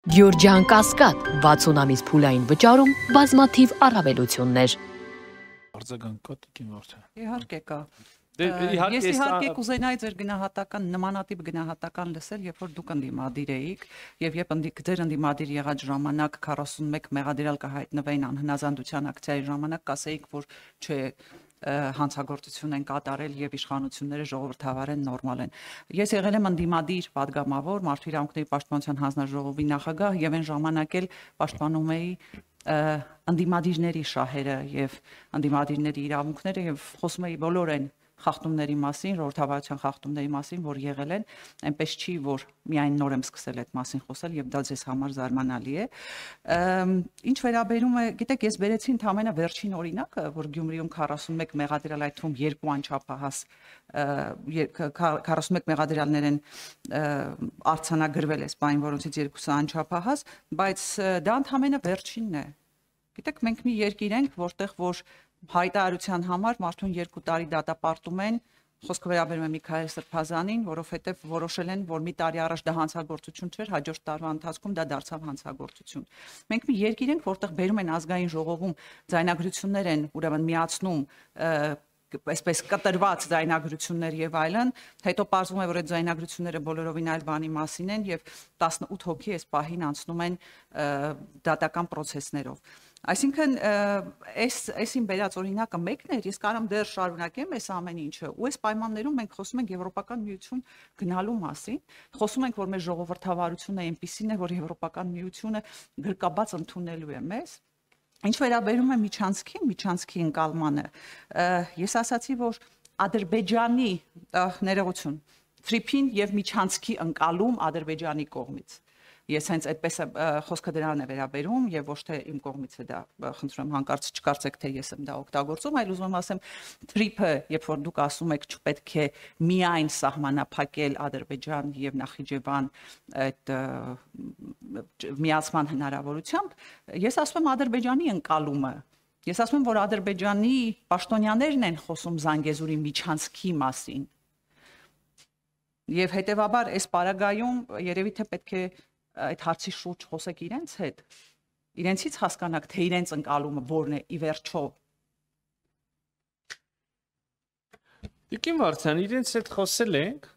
Գյորջյան Կասկադ 60 ամիս փուլային վճարում բազմաթիվ առավելություններ։ Արձագանք կա Տիկին Վարդան։ Իհարկե կա։ Ես իհարկե կուզենայի ձեր գնահատական նմանատիպ գնահատական լսել, երբ որ դուք ընդդիմադիր էիք եւ երբ ձեր ընդդիմադիր եղած ժամանակ 41 մեղադրյալ կհայտնվեին անհնազանդության ակցիայի ժամանակ կասեիք, որ չէ հանցագործություն են կատարել եւ իշխանությունները ժողովրդավարեն նորմալ են։ Ես եղել եմ ընդդիմադիր падգամավոր Մարդու իրավունքների պաշտպանության հանձնաժողովի նախագահ եւ այն ժամանակ էլ պաշտպանում էի ընդդիմադիրների շահերը եւ ընդդիմադիրների իրավունքները եւ խոսում էի բոլորեն խախտումների մասին, ժողովրդավարության խախտումների մասին, որ եղել են, այնպես չի, որ միայն նոր եմ սկսել այդ մասին խոսել եւ դա ձեզ համար զարմանալի է։ Ինչ վերաբերում է, գիտեք, ես բերեցի ընդամենը վերջին օրինակը, որ Գյումրիում 41 մեղադրյալ, այդ թվում 2 անչափահաս 41 մեղադրյալներ են արձանագրվել այս բան, որոնցից 2-ը անչափահաս, բայց դա ընդամենը վերջինն է։ Գիտեք, մենք մի երկիր ենք, որտեղ որ հայտարարության համար մարդուն 2 տարի դատապարտում են, խոսքը վերաբերում է Միքայել Սրբազանին, որովհետև որոշել են, որ մի տարի առաջ դա հանցագործություն չէր, հաջորդ տարվա ընթացքում դա դարձավ հանցագործություն։ Մենք մի երկիր ենք, որտեղ բերում են ազգային ժողովում ձայնագրություններ են, ուրեմն միացնում այսպես կտրված ձայնագրություններ եւ այլն, հետո պարզվում է, որ այդ ձայնագրությունները բոլորովին այլ բանի մասին են եւ 18 հոգի այս պահին անցնում են դատական process-ներով։ Այսինքն այս իմ բերած օրինակը մեկն էր, ես կարամ դեռ շարունակեմ այս ամեն ինչը, ու այս պայմաններում մենք խոսում ենք Եվրոպական միություն գնալու մասին, խոսում ենք, որ մեր ժողովրդավարությունը այնպիսին է, որ Եվրոպական միությունը գրկաբաց ընդունելու է մեզ։ Ինչ վերաբերում է միջանցքի ընկալմանը, ես ասացի, որ Ադրբեջանի ներողություն, թրիփին եւ միջանցքի ընկալում Ադրբեջանի կողմից։ Ես հենց այդպես խոսքը դրան է վերաբերում եւ ոչ թե իմ կողմից է դա, խնդրում եմ հանկարծ չկարծեք, թե ես եմ դա օգտագործում, այլ ուզում եմ ասեմ, թրիփը, երբ որ դուք ասում եք չպետք է միայն սահմանափակել Ադրբեջան եւ Նախիջևան այդ միացման հնարավորությամբ, ես ասում եմ Ադրբեջանի ընկալումը։ Ես ասում եմ, որ Ադրբեջանի պաշտոնյաներն են խոսում Զանգեզուրի միջանցքի մասին։ Եվ հետեւաբար այս պարագայում երևի թե պետք է այդ հարցի շուրջ խոսեք իրենց հետ, իրենցից հասկանաք, թե իրենց ընկալումը որն է ի վերջո։ Տիկին Վարդան, իրենց հետ խոսել ենք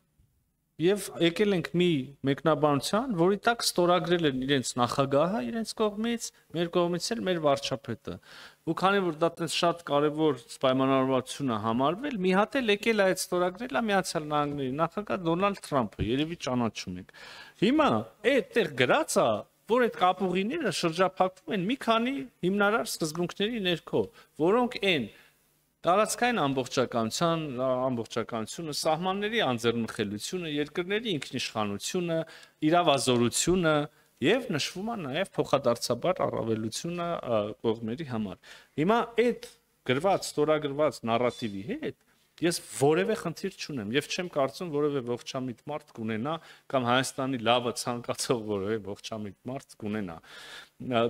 եւ եկել ենք մի մեկնաբանության, որի տակ ստորագրել են իրենց նախագահը իրենց կողմից, մեր կողմից էլ մեր վարչապետը։ Ու քանի որ դա տես շատ կարևոր պայմանավորվածություն է համարվել, մի հատ էլ եկել այդ ստորագրել է Միացյալ Նահանգների նախագահ Դոնալդ Թրամփը, երևի ճանաչում եք։ Հիմա այդտեղ գրած է, որ այդ կապուղիները շրջափակվում են մի քանի հիմնարար սկզբունքների ներքո, որոնք են տարածքային ամբողջականությունը, սահմանների անձեռնխելությունը, երկրների ինքնիշխանությունը, իրավազորությունը եւ նշվում է նաեւ փոխադարձաբար առավելությունը կողմերի համար։ Հիմա այդ գրված, ստորագրված նարատիվի հետ ես որևէ խնդիր չունեմ եւ չեմ կարծում որևէ ողջամիտ մարդ կունենա կամ Հայաստանի լավը ցանկացող որևէ ողջամիտ մարդ կունենա։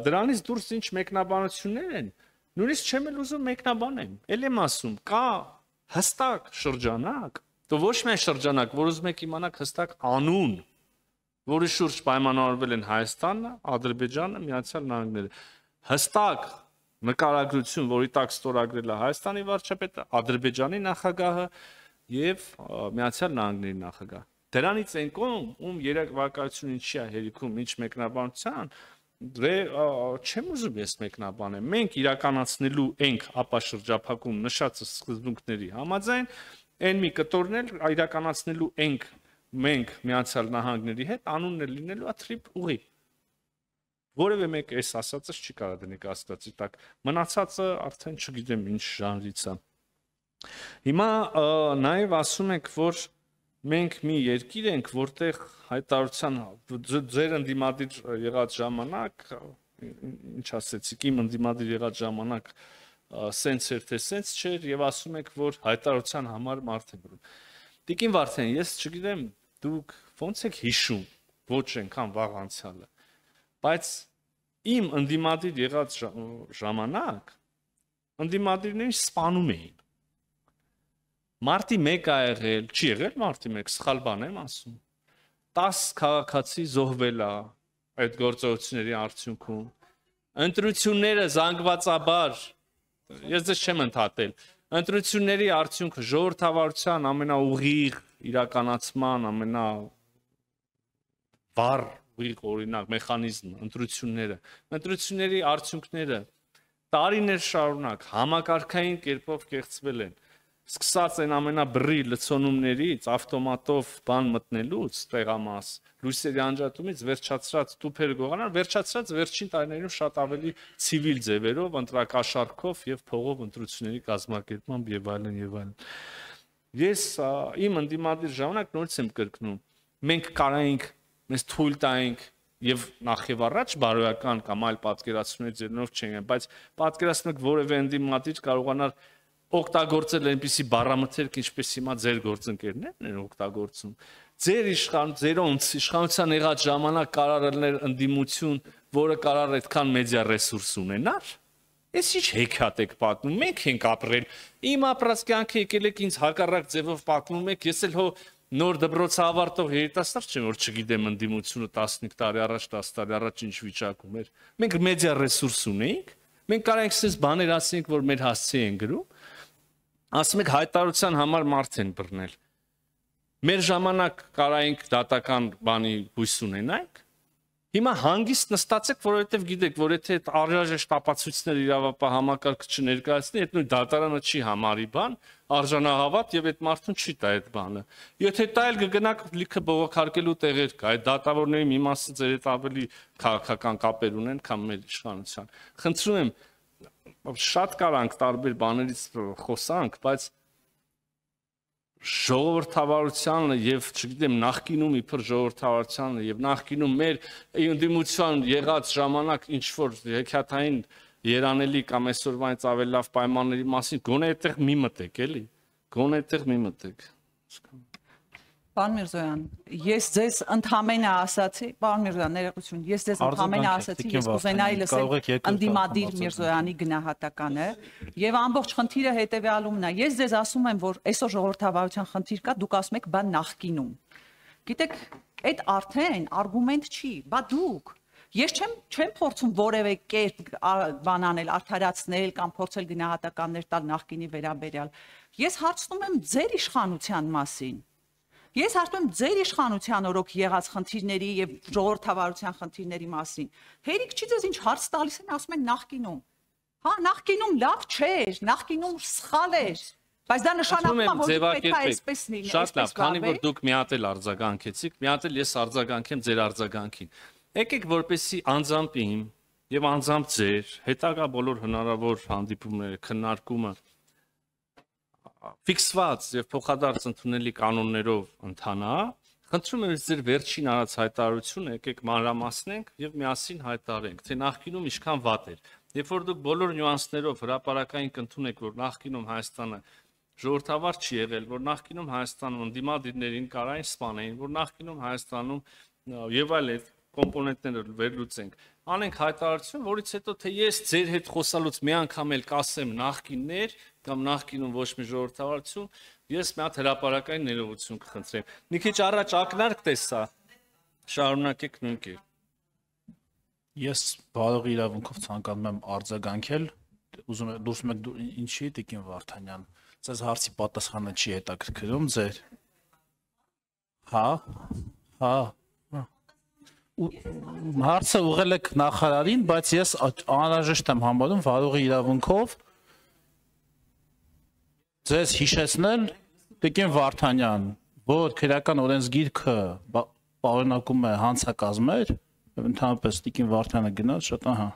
Դրանից դուրս ինչ մեկնաբանություններ են, նույնիսկ չեմ էլ ուզում մեկնաբանեմ, ել եմ ասում, կա հստակ շրջանակ, դու ոչ միայն շրջանակ, որ ուզում եք իմանաք հստակ անուն, որի շուրջ պայմանավորվել են Հայաստանը, Ադրբեջանը, Միացյալ Նահանգները, հստակ նկարագրություն, որի տակ ստորագրել է Հայաստանի վարչապետը, Ադրբեջանի նախագահը եւ Միացյալ Նահանգների նախագահը։ Դրանից այն կողմ, ում երևակայությունը ինչի է հերիքում, ինչ մեկնաբանության, չեմ ուզում ես մեկնաբանեմ, մենք իրականացնելու ենք ապաշրջափակում նշած սկզբունքների համաձայն, այն մի կտորն էլ իրականացնելու ենք մենք Միացյալ Նահանգների հետ, անունն է լինելու թրիփ ուղի։ Որևէ մեկ այս ասածը չի կարող դնի կասկածի տակ, մնացածը արդեն չգիտեմ ինչ ժանրից է։ Հիմա նաև ասում եք, որ մենք մի երկիր ենք, որտեղ հայտարարության ձեր ընդդիմադիր եղած ժամանակ, ինչ ասեցիք, իմ ընդդիմադիր եղած ժամանակ սենց էր, թե սենց չէր եւ ասում եք, որ հայտարարության համար մարդ է գրում։ Տիկին Վարդան, ես չգիտեմ, դուք ո՞նց եք հիշում, ոչ այնքան վաղ անցյալը, բայց իմ ընդդիմադիր եղած ժամանակ ընդդիմադիրներին սպանում էին։ Մարտի 1 ա եղել, չի եղել մարտի 1, սխալ բան եմ ասում։ 10 քաղաքացի զոհվել է, այդ գործողությունների արդյունքում։ Ընտրությունները զանգվածաբար, ես դες չեմ ընդհատել, ընտրությունների արդյունքը ժողովրդավարության ամենաուղիղ իրականացման ամենավառ ուղիղ օրինակ մեխանիզմը, ընտրությունների արդյունքները տարիներ շարունակ համակարգային կերպով կեղծվել են։ Սկսած այն ամենաբռի լցոնումներից, ավտոմատով բան մտնելուց, տեղամաս, լույսերի անջատումից վերջացրած տուփեր գողանալ, վերջացրած վերջին տարիներում շատ ավելի ցիվիլ ձևերով, ընտրակաշառքով եւ փողով ընտրությունների կազմակերպմամբ եւ այլն եւ այլն։ Ես իմ ընդդիմադիր ժամանակ նորից եմ կրկնում, մենք կարայինք մեզ թույլ տայինք եւ նախ եւ առաջ բարոյական կամ այլ պատկերացումներ ձեռնով չեն, բայց պատկերացնեք որևէ ընդդիմադիր կարողանար օգտագործել այնպիսի բառամթերք, ինչպես հիմա ձեր գործընկերներն են օգտագործում։ Ձեր իշխանության եղած ժամանակ կարարելներ ընդդիմություն, որը կարար այդքան մեդիա ռեսուրս ունենար։ Ես ինչ հեքիաթ եք պատմում, մենք ենք ապրել։ Իմ ապրած կյանքը եկել եք ինձ հակառակ ձևով պատմում եք, ես էլ հո նոր դպրոցը ավարտող երիտասարդ չեմ, որ չգիտեմ ընդդիմությունը 15 տարի առաջ, 10 տարի առաջ ինչ վիճակում էր։ Մենք մեդիա ռեսուրս ունեինք, մենք կարանք ասես բաներ ասենք, որ մեր հասցե են գրում։ Ասում եք հայտարարության համար մարդ են բռնել։ Մեր ժամանակ կարայինք դատական բանի հույս ունենայինք։ Հիմա հանգիստ նստացեք, որովհետև գիտեք, որ եթե այդ արժանաշ ապացույցներ իրավապահ համակարգը չներկայացնի, այդ նույն դատարանը չի համարի բան, արժանահավատ եւ այդ մարդուն չի տա այդ բանը։ Եթե տա էլ կգնաք լիքը բողոքարկելու տեղեր կա, այդ դատավորների մի մասը ձեր հետ ավելի քաղաքական կապեր ունեն, քան մեր իշխանության։ Խնդրում եմ, շատ կարանք տարբեր բաներից խոսանք, բայց ժողովրդավարությանը եւ չգիտեմ նախկինում իբր ժողովրդավարությանը եւ նախկինում մեր ընդդիմության եղած ժամանակ ինչ որ հեքիաթային երանելի կամ այսօրվանից ավելի լավ պայմանների մասին գոնե այդտեղ մի մտեք էլի, գոնե այդտեղ մի մտեք։ Պարոն Միրզոյան, ես ձեզ ընդհանրապես ասացի, պարոն Միրզոյան, ներողություն, ես ձեզ ընդհանրապես ասացի, ես կուզենայի լսել ընդդիմադիր Միրզոյանի գնահատականը եւ ամբողջ խնդիրը հետեւյալումն է։ Ես ձեզ ասում եմ, որ այսօր ժողովրդավարության խնդիր կա, դուք ասում եք, բա նախկինում։ Գիտեք, այդ արդեն արգումենտ չի, բա դուք Ես չեմ փորձում որևէ կերպ բան անել, արդարացնել կամ փորձել գնահատականներ տալ նախկինի վերաբերյալ։ Ես հարցնում եմ ձեր իշխանության մասին։ Ես հարցնում եմ ձեր իշխանության օրոք եղած խնդիրների եւ ժողովրդավարության խնդիրների մասին։ Հերիք չի ձեզ ինչ հարց տալիս են, ասում են նախկինում։ Հա, նախկինում լավ չէր, նախկինում սխալ էր։ Բայց դա նշանակում է, որ պետք է այսպես լինի։ Շատ լավ, քանի որ դուք մի հատ էլ արձագանքեցիք, մի հատ էլ ես արձագանքեմ ձեր արձագանքին։ Եկեք որպեսի անձամբ իմ եւ անձամբ ձեր հետագա բոլոր հնարավոր հանդիպումները, քննարկումը ֆիքսված եւ փոխադարձ ընդունելի կանոններով ընթանա, խնդրում եմ ձեր վերջին արած հայտարարությունը եկեք մանրամասնենք եւ միասին հայտարարենք, թե նախկինում ինչքան վատ էր։ Երբ որ դուք բոլոր նյուանսներով հրապարակային կընդունեք, որ նախկինում Հայաստանը ժողովրդավար չի եղել, որ նախկինում Հայաստանում ընդդիմադիրներին կարային սպանեին, որ նախկինում Հայաստանում եւ այլ կոմպոնենտները վերլուծենք, անենք հայտարարություն, որից հետո թե ես ձեր հետ խոսալուց մի անգամ էլ կասեմ նախկիններ կամ նախկինում ոչ մի ժողովրդավարություն, ես մի հատ հրապարակային ներողություն կխնդրեմ։ Մի քիչ առաջ ակնարկ տեսա, շարունակեք նույն կերպ։ Ես բարողի իրավունքով ցանկանում եմ արձագանքել, ուզում եմ դուրս եք ինչի Տիկին Վարդանյան, ձեզ հարցի պատասխանը չի հետաքրքրում ձեր։ Հա։ Հարցը ուղղել եք նախարարին, բայց ես անհրաժեշտ եմ համարում վարողի իրավունքով ձեզ հիշեցնել Տիկին Վարդանյան, որ քրեական օրենսգիրքը պարունակում է հանցակազմեր, եւ ընդհանրապես Տիկին Վարդյանը գնաց շատ, ահա